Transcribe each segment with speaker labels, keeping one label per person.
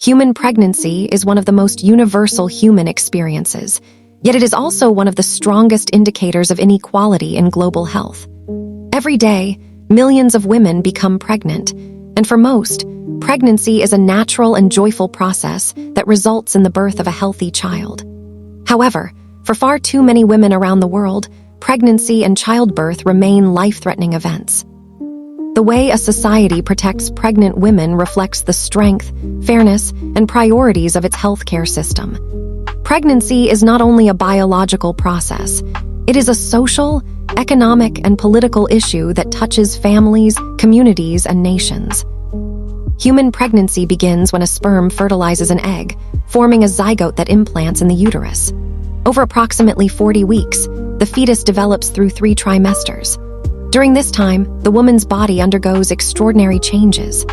Speaker 1: Human pregnancy is one of the most universal human experiences, yet it is also one of the strongest indicators of inequality in global health. Every day, millions of women become pregnant, and for most, pregnancy is a natural and joyful process that results in the birth of a healthy child. However, for far too many women around the world, pregnancy and childbirth remain life-threatening events. The way a society protects pregnant women reflects the strength, fairness, and priorities of its healthcare system. Pregnancy is not only a biological process, it is a social, economic, and political issue that touches families, communities, and nations. Human pregnancy begins when a sperm fertilizes an egg, forming a zygote that implants in the uterus. Over approximately 40 weeks, the fetus develops through 3 trimesters. During this time, the woman's body undergoes extraordinary changes.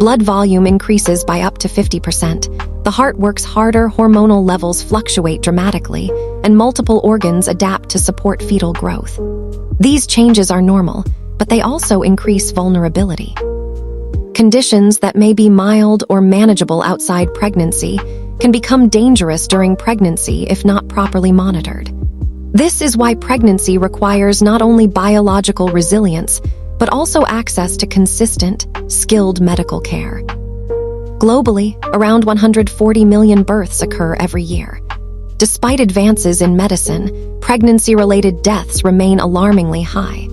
Speaker 1: Blood volume increases by up to 50%, the heart works harder, hormonal levels fluctuate dramatically, and multiple organs adapt to support fetal growth. These changes are normal, but they also increase vulnerability. Conditions that may be mild or manageable outside pregnancy can become dangerous during pregnancy if not properly monitored. This is why pregnancy requires not only biological resilience, but also access to consistent, skilled medical care. Globally, around 140 million births occur every year. Despite advances in medicine, pregnancy-related deaths remain alarmingly high.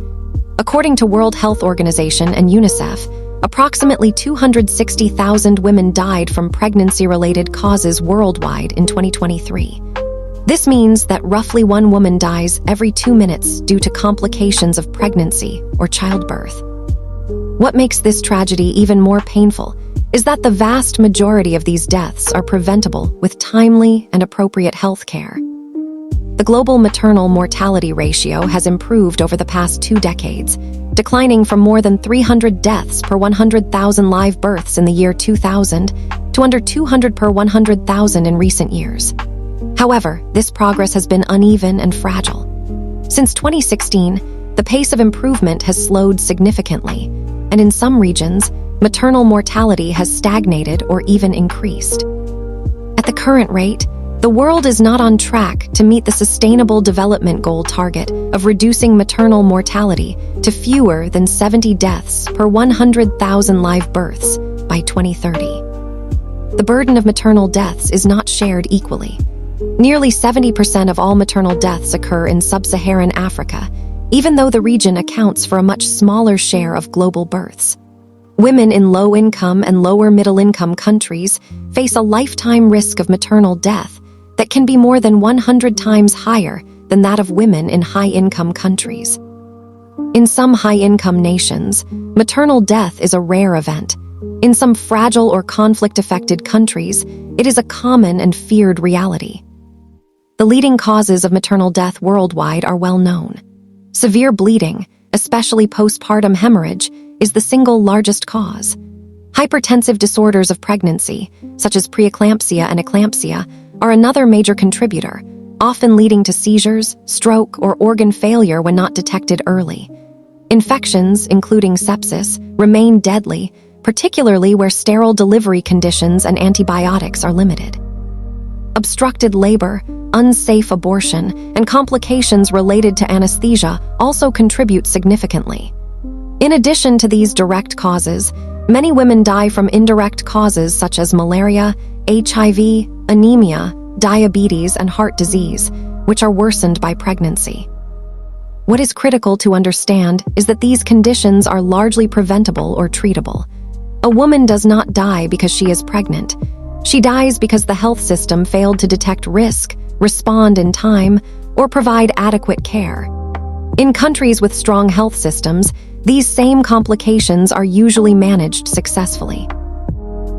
Speaker 1: According to World Health Organization and UNICEF, approximately 260,000 women died from pregnancy-related causes worldwide in 2023. This means that roughly 1 woman dies every 2 minutes due to complications of pregnancy or childbirth. What makes this tragedy even more painful is that the vast majority of these deaths are preventable with timely and appropriate health care. The global maternal mortality ratio has improved over the past 2 decades, declining from more than 300 deaths per 100,000 live births in the year 2000 to under 200 per 100,000 in recent years. However, this progress has been uneven and fragile. Since 2016, the pace of improvement has slowed significantly, and in some regions, maternal mortality has stagnated or even increased. At the current rate, the world is not on track to meet the Sustainable Development Goal target of reducing maternal mortality to fewer than 70 deaths per 100,000 live births by 2030. The burden of maternal deaths is not shared equally. Nearly 70% of all maternal deaths occur in sub-Saharan Africa, even though the region accounts for a much smaller share of global births. Women in low-income and lower-middle-income countries face a lifetime risk of maternal death that can be more than 100 times higher than that of women in high-income countries. In some high-income nations, maternal death is a rare event. In some fragile or conflict-affected countries, it is a common and feared reality. The leading causes of maternal death worldwide are well known. Severe bleeding, especially postpartum hemorrhage, is the single largest cause. Hypertensive disorders of pregnancy, such as preeclampsia and eclampsia, are another major contributor, often leading to seizures, stroke, or organ failure when not detected early. Infections, including sepsis, remain deadly, particularly where sterile delivery conditions and antibiotics are limited. Obstructed labor, unsafe abortion, and complications related to anesthesia also contribute significantly. In addition to these direct causes, many women die from indirect causes such as malaria, HIV, anemia, diabetes, and heart disease, which are worsened by pregnancy. What is critical to understand is that these conditions are largely preventable or treatable. A woman does not die because she is pregnant. She dies because the health system failed to detect risk, respond in time, or provide adequate care. In countries with strong health systems, these same complications are usually managed successfully.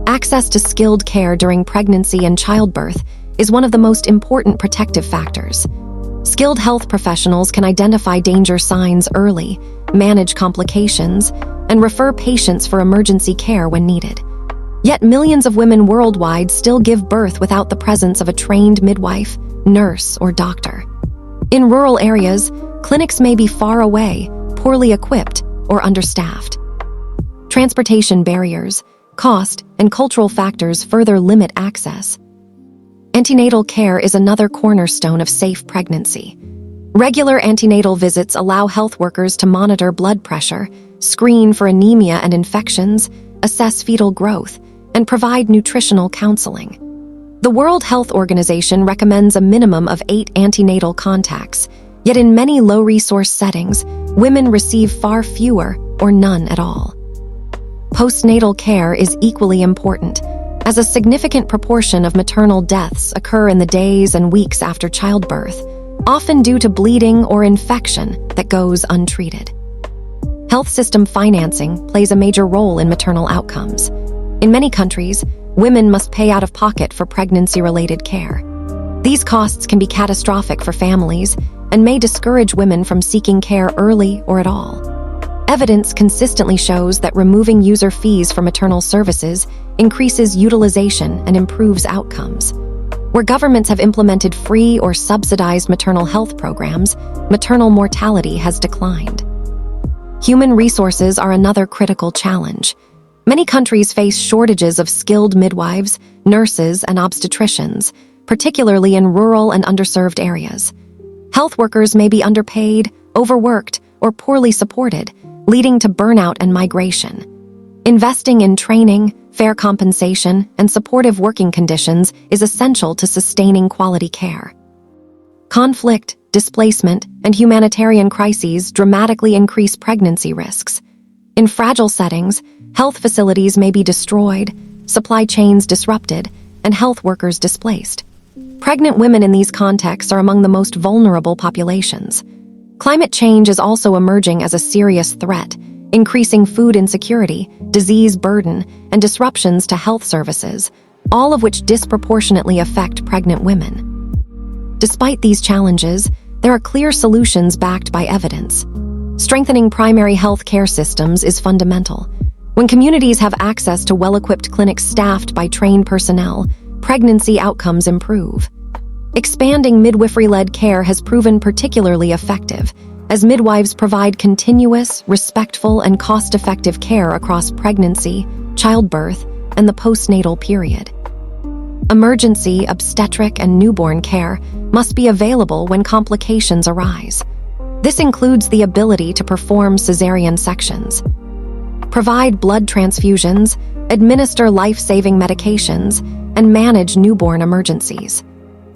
Speaker 1: Access to skilled care during pregnancy and childbirth is one of the most important protective factors. Skilled health professionals can identify danger signs early, manage complications, and refer patients for emergency care when needed. Yet millions of women worldwide still give birth without the presence of a trained midwife, nurse, or doctor. In rural areas, clinics may be far away, poorly equipped, or understaffed. Transportation barriers, Cost and cultural factors further limit access. Antenatal care is another cornerstone of safe pregnancy. Regular antenatal visits allow health workers to monitor blood pressure, screen for anemia and infections, assess fetal growth, and provide nutritional counseling. The World Health Organization recommends a minimum of 8 antenatal contacts, yet in many low-resource settings, women receive far fewer or none at all. Postnatal care is equally important, as a significant proportion of maternal deaths occur in the days and weeks after childbirth, often due to bleeding or infection that goes untreated. Health system financing plays a major role in maternal outcomes. In many countries, women must pay out of pocket for pregnancy-related care. These costs can be catastrophic for families and may discourage women from seeking care early or at all. Evidence consistently shows that removing user fees for maternal services increases utilization and improves outcomes. Where governments have implemented free or subsidized maternal health programs, maternal mortality has declined. Human resources are another critical challenge. Many countries face shortages of skilled midwives, nurses, and obstetricians, particularly in rural and underserved areas. Health workers may be underpaid, overworked, or poorly supported, leading to burnout and migration. Investing in training, fair compensation, and supportive working conditions is essential to sustaining quality care. Conflict, displacement, and humanitarian crises dramatically increase pregnancy risks. In fragile settings, health facilities may be destroyed, supply chains disrupted, and health workers displaced. Pregnant women in these contexts are among the most vulnerable populations. Climate change is also emerging as a serious threat, increasing food insecurity, disease burden, and disruptions to health services, all of which disproportionately affect pregnant women. Despite these challenges, there are clear solutions backed by evidence. Strengthening primary health care systems is fundamental. When communities have access to well-equipped clinics staffed by trained personnel, pregnancy outcomes improve. Expanding midwifery-led care has proven particularly effective, as midwives provide continuous, respectful, and cost-effective care across pregnancy, childbirth, and the postnatal period. Emergency, obstetric, and newborn care must be available when complications arise. This includes the ability to perform cesarean sections, provide blood transfusions, administer life-saving medications, and manage newborn emergencies.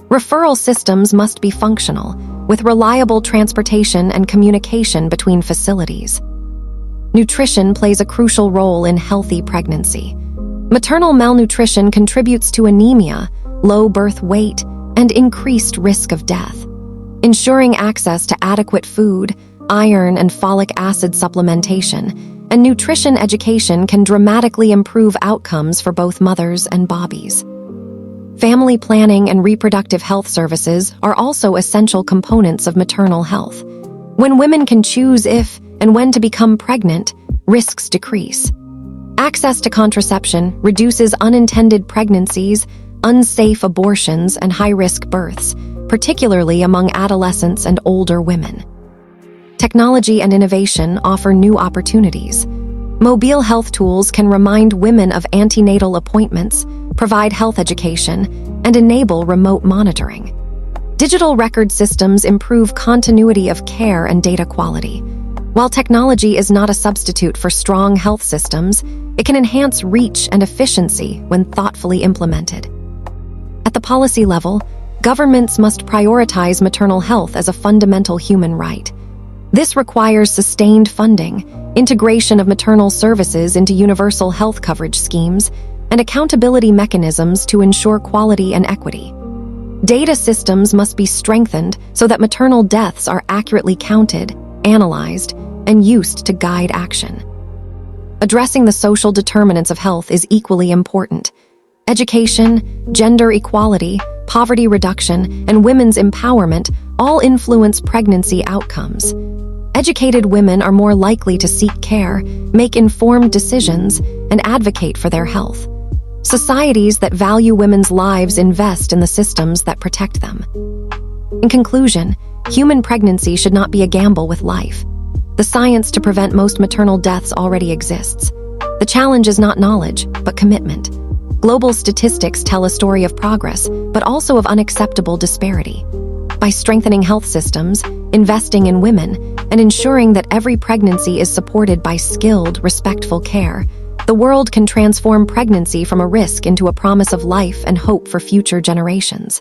Speaker 1: Referral systems must be functional, with reliable transportation and communication between facilities. Nutrition plays a crucial role in healthy pregnancy. Maternal malnutrition contributes to anemia, low birth weight, and increased risk of death. Ensuring access to adequate food, iron and folic acid supplementation, and nutrition education can dramatically improve outcomes for both mothers and babies. Family planning and reproductive health services are also essential components of maternal health. When women can choose if and when to become pregnant, risks decrease. Access to contraception reduces unintended pregnancies, unsafe abortions, and high-risk births, particularly among adolescents and older women. Technology and innovation offer new opportunities. Mobile health tools can remind women of antenatal appointments, provide health education, and enable remote monitoring. Digital record systems improve continuity of care and data quality. While technology is not a substitute for strong health systems, it can enhance reach and efficiency when thoughtfully implemented. At the policy level, governments must prioritize maternal health as a fundamental human right. This requires sustained funding, integration of maternal services into universal health coverage schemes, and accountability mechanisms to ensure quality and equity. Data systems must be strengthened so that maternal deaths are accurately counted, analyzed, and used to guide action. Addressing the social determinants of health is equally important. Education, gender equality, poverty reduction, and women's empowerment all influence pregnancy outcomes. Educated women are more likely to seek care, make informed decisions, and advocate for their health. Societies that value women's lives invest in the systems that protect them. In conclusion, human pregnancy should not be a gamble with life. The science to prevent most maternal deaths already exists. The challenge is not knowledge, but commitment. Global statistics tell a story of progress, but also of unacceptable disparity. By strengthening health systems, investing in women, and ensuring that every pregnancy is supported by skilled, respectful care, the world can transform pregnancy from a risk into a promise of life and hope for future generations.